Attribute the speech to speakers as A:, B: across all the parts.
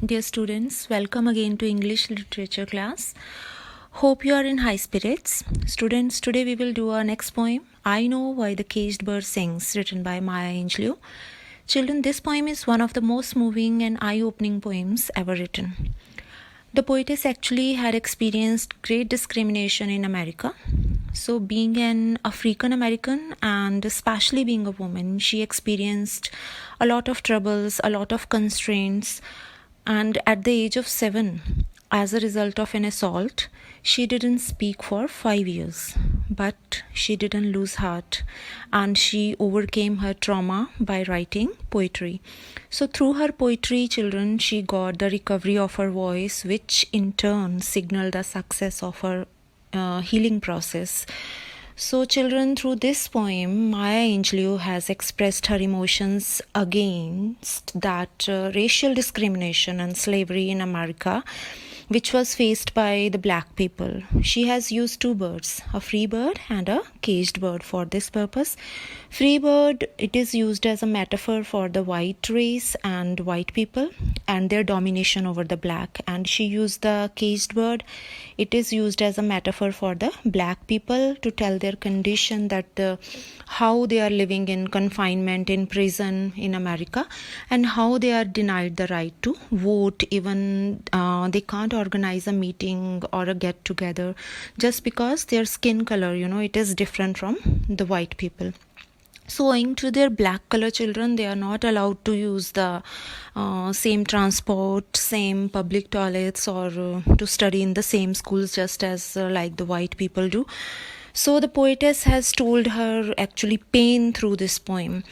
A: Dear students, welcome again to English literature class. Hope you are in high spirits. Students, today we will do our next poem, I Know Why the Caged Bird Sings, written by Maya Angelou. Children, this poem is one of the most moving and eye-opening poems ever written. The poetess actually had experienced great discrimination in America. So being an African American and especially being a woman, she experienced a lot of troubles, a lot of constraints. And at the age of 7, as a result of an assault, she didn't speak for 5 years. But she didn't lose heart, and she overcame her trauma by writing poetry. So through her poetry, children, she got the recovery of her voice, which in turn signaled the success of her healing process. So children, through this poem, Maya Angelou has expressed her emotions against that racial discrimination and slavery in America, which was faced by the black people. She has used two birds, a free bird and a caged bird, for this purpose. Free bird, it is used as a metaphor for the white race and white people and their domination over the black. And she used the caged bird, it is used as a metaphor for the black people to tell their condition, that how they are living in confinement in prison in America, and how they are denied the right to vote. Even they can't organize a meeting or a get together just because their skin color, it is different from the white people. So owing to their black color, children, they are not allowed to use the same transport, same public toilets, or to study in the same schools just as like the white people do. So the poetess has told her actually pain through this poem.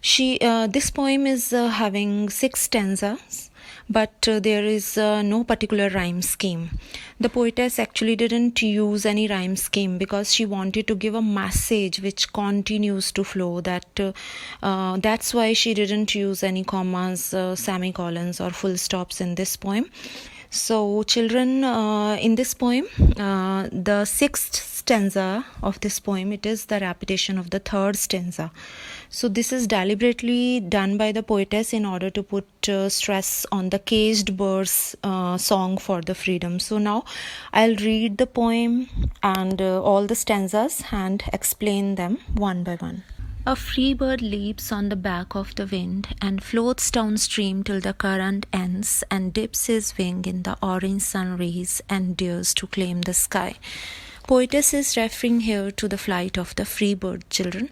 A: This poem is having 6 stanzas, but there is no particular rhyme scheme. The poetess actually didn't use any rhyme scheme because she wanted to give a message which continues to flow. That's why she didn't use any commas, semicolons, or full stops in this poem. So children, in this poem, the 6th stanza of this poem, it is the repetition of the 3rd stanza. So this is deliberately done by the poetess in order to put stress on the caged bird's song for the freedom. So now I'll read the poem and all the stanzas and explain them one by one. A free bird leaps on the back of the wind and floats downstream till the current ends and dips his wing in the orange sun rays and dares to claim the sky. Poetess is referring here to the flight of the free bird, children.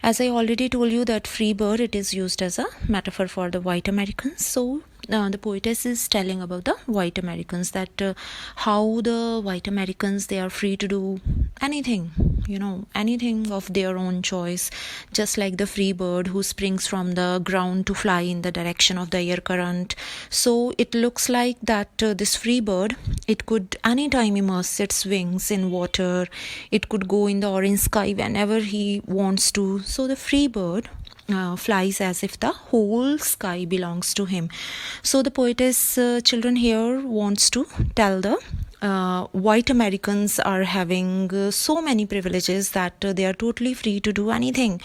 A: As I already told you that free bird, it is used as a metaphor for the white Americans. So the poetess is telling about the white Americans, that how the white Americans, they are free to do anything, anything of their own choice, just like the free bird who springs from the ground to fly in the direction of the air current. So it looks like that this free bird, it could anytime immerse its wings in water. It could go in the orange sky whenever he wants to. So the free bird flies as if the whole sky belongs to him. So the poetess, children, here wants to tell the white Americans are having so many privileges that they are totally free to do anything.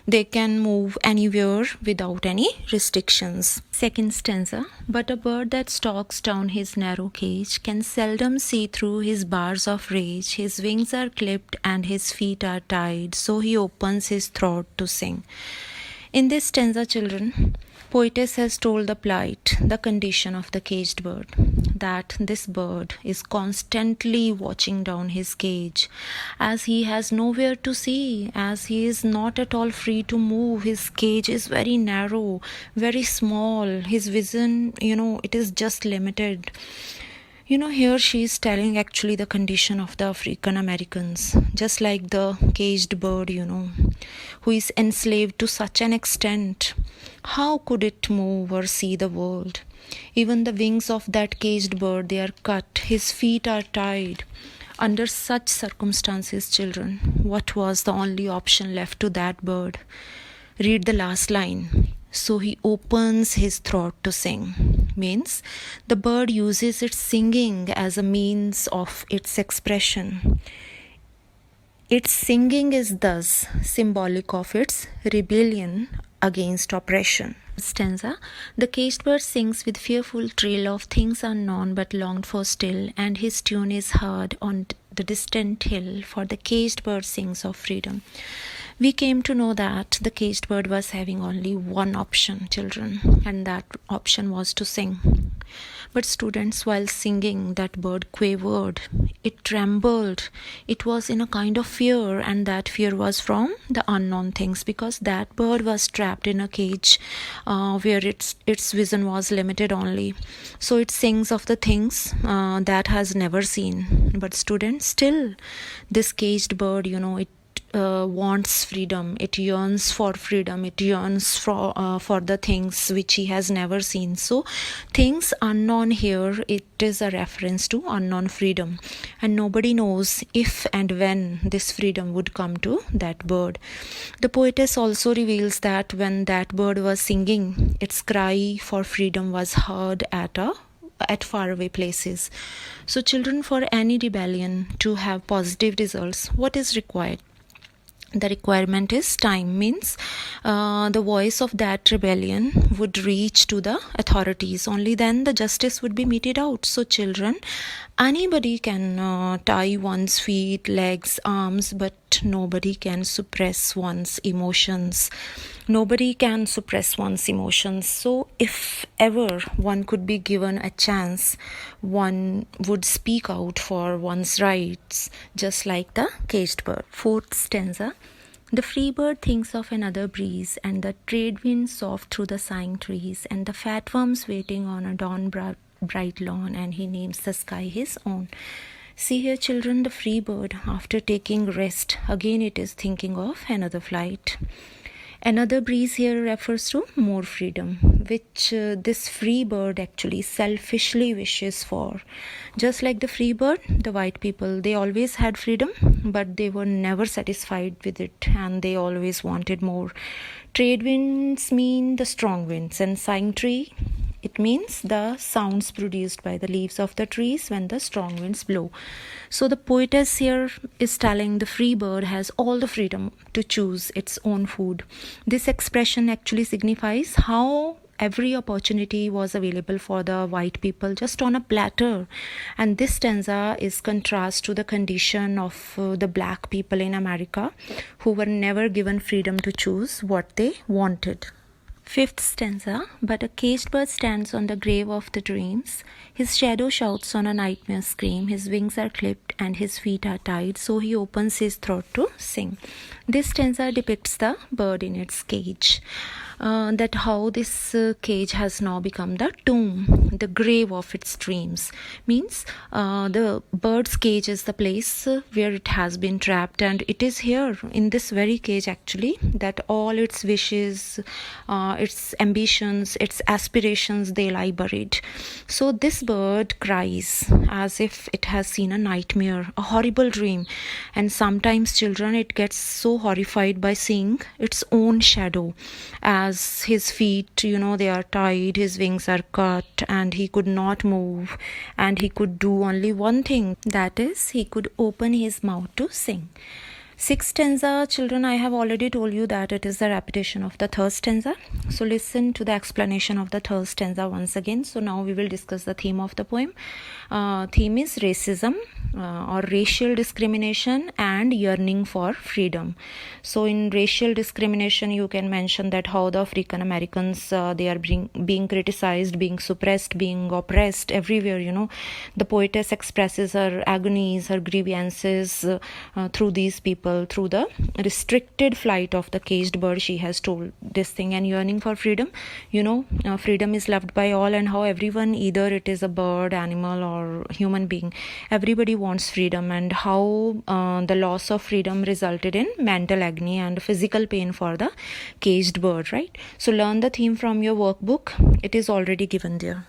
A: They can move anywhere without any restrictions. 2nd stanza. But a bird that stalks down his narrow cage can seldom see through his bars of rage. His wings are clipped and his feet are tied, so he opens his throat to sing. In this stanza, children, poetess has told the plight, the condition of the caged bird, that this bird is constantly watching down his cage, as he has nowhere to see, as he is not at all free to move. His cage is very narrow, very small. His vision, it is just limited. Here she is telling actually the condition of the African Americans, just like the caged bird, who is enslaved to such an extent. How could it move or see the world? Even the wings of that caged bird, they are cut. His feet are tied. Under such circumstances, children, what was the only option left to that bird? Read the last line. So he opens his throat to sing. Means the bird uses its singing as a means of its expression. Its singing is thus symbolic of its rebellion against oppression. Stanza. The caged bird sings with fearful trill of things unknown but longed for still, and his tune is heard on the distant hill, for the caged bird sings of freedom. We came to know that the caged bird was having only one option, children, and that option was to sing. But students, while singing, that bird quavered, it trembled, it was in a kind of fear, and that fear was from the unknown things, because that bird was trapped in a cage where its vision was limited only. So it sings of the things that has never seen. But students, still this caged bird, it wants freedom, it yearns for freedom, it yearns for the things which he has never seen. So things unknown here, it is a reference to unknown freedom, and nobody knows if and when this freedom would come to that bird. The poetess also reveals that when that bird was singing, its cry for freedom was heard at faraway places. So children, for any rebellion to have positive results, what is required? The requirement is time, means the voice of that rebellion would reach to the authorities. Only then the justice would be meted out. So children, anybody can tie one's feet, legs, arms, but nobody can suppress one's emotions. Nobody can suppress one's emotions. So if ever one could be given a chance, one would speak out for one's rights, just like the caged bird. Fourth stanza. The free bird thinks of another breeze, and the trade wind soft through the sighing trees, and the fat worms waiting on a dawn bright lawn, and he names the sky his own. See here, children, the free bird, after taking rest, again it is thinking of another flight. Another breeze here refers to more freedom, which this free bird actually selfishly wishes for. Just like the free bird, the white people, they always had freedom, but they were never satisfied with it, and they always wanted more. Trade winds mean the strong winds, and sighing tree, it means the sounds produced by the leaves of the trees when the strong winds blow. So the poetess here is telling the free bird has all the freedom to choose its own food. This expression actually signifies how every opportunity was available for the white people just on a platter. And this stanza is contrast to the condition of the black people in America, who were never given freedom to choose what they wanted. Fifth stanza. But a caged bird stands on the grave of the dreams. His shadow shouts on a nightmare scream. His wings are clipped and his feet are tied, so he opens his throat to sing. This stanza depicts the bird in its cage. That how this cage has now become the tomb, the grave of its dreams. Means the bird's cage is the place where it has been trapped, and it is here in this very cage actually that all its wishes, its ambitions, its aspirations, they lie buried. So this bird cries as if it has seen a nightmare, a horrible dream, and sometimes, children, it gets so horrified by seeing its own shadow, as his feet, they are tied, his wings are cut, and he could not move, and he could do only one thing, that is, he could open his mouth to sing. Sixth stanza, children, I have already told you that it is the repetition of the third stanza. So listen to the explanation of the third stanza once again. So now we will discuss the theme of the poem. Theme is racism or racial discrimination and yearning for freedom. So in racial discrimination, you can mention that how the African Americans, they are being criticized, being suppressed, being oppressed everywhere. The poetess expresses her agonies, her grievances through these people, through the restricted flight of the caged bird. She has told this thing, and yearning for freedom. Freedom is loved by all, and how everyone, either it is a bird, animal, or human being, everybody wants freedom, and how the loss of freedom resulted in mental agony and physical pain for the caged bird, right? So learn the theme from your workbook. It is already given there.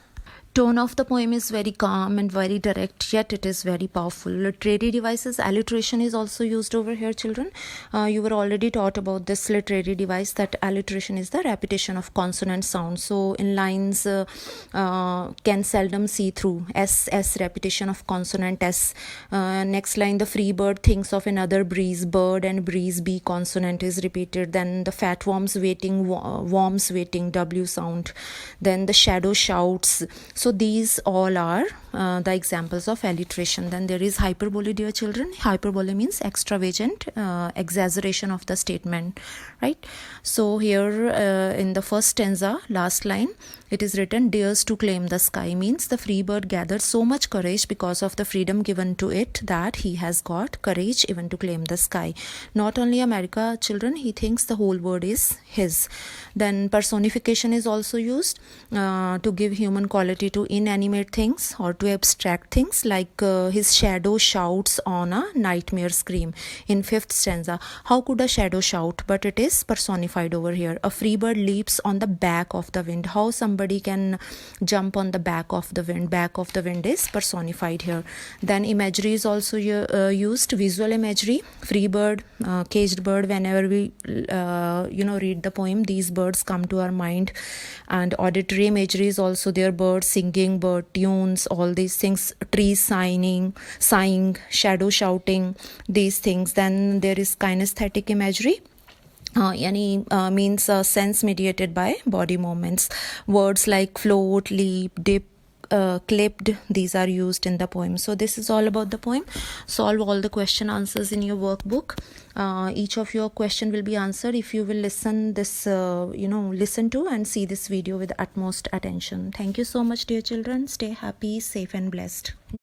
A: Tone of the poem is very calm and very direct, yet it is very powerful. Literary devices, alliteration is also used over here, children. You were already taught about this literary device, that alliteration is the repetition of consonant sound. So in lines can seldom see through. S repetition of consonant S. Next line, the free bird thinks of another breeze. Bird and breeze, B consonant is repeated. Then the fat worms waiting, worms waiting, W sound. Then the shadow shouts. So these all are the examples of alliteration. Then there is hyperbole, dear children. Hyperbole means extravagant exaggeration of the statement, right? So here in the first stanza, last line, it is written, dares to claim the sky, means the free bird gathered so much courage because of the freedom given to it that he has got courage even to claim the sky. Not only America, children, he thinks the whole world is his. Then personification is also used to give human quality to inanimate things or to abstract things, like his shadow shouts on a nightmare scream in fifth stanza. How could a shadow shout? But it is personified over here. A free bird leaps on the back of the wind. How somebody can jump on the back of the wind? Back of the wind is personified here. Then imagery is also used. Visual imagery, free bird, caged bird. Whenever we read the poem, these birds come to our mind. And auditory imagery is also there. Birds singing, bird tunes, all these things. Trees sighing, shadow shouting, these things. Then there is kinesthetic imagery. Means sense mediated by body movements. Words like float, leap, dip, clipped, these are used in the poem. So this is all about the poem. Solve all the question answers in your workbook. Each of your question will be answered if you will listen to and see this video with utmost attention. Thank you so much, dear children. Stay happy, safe and blessed.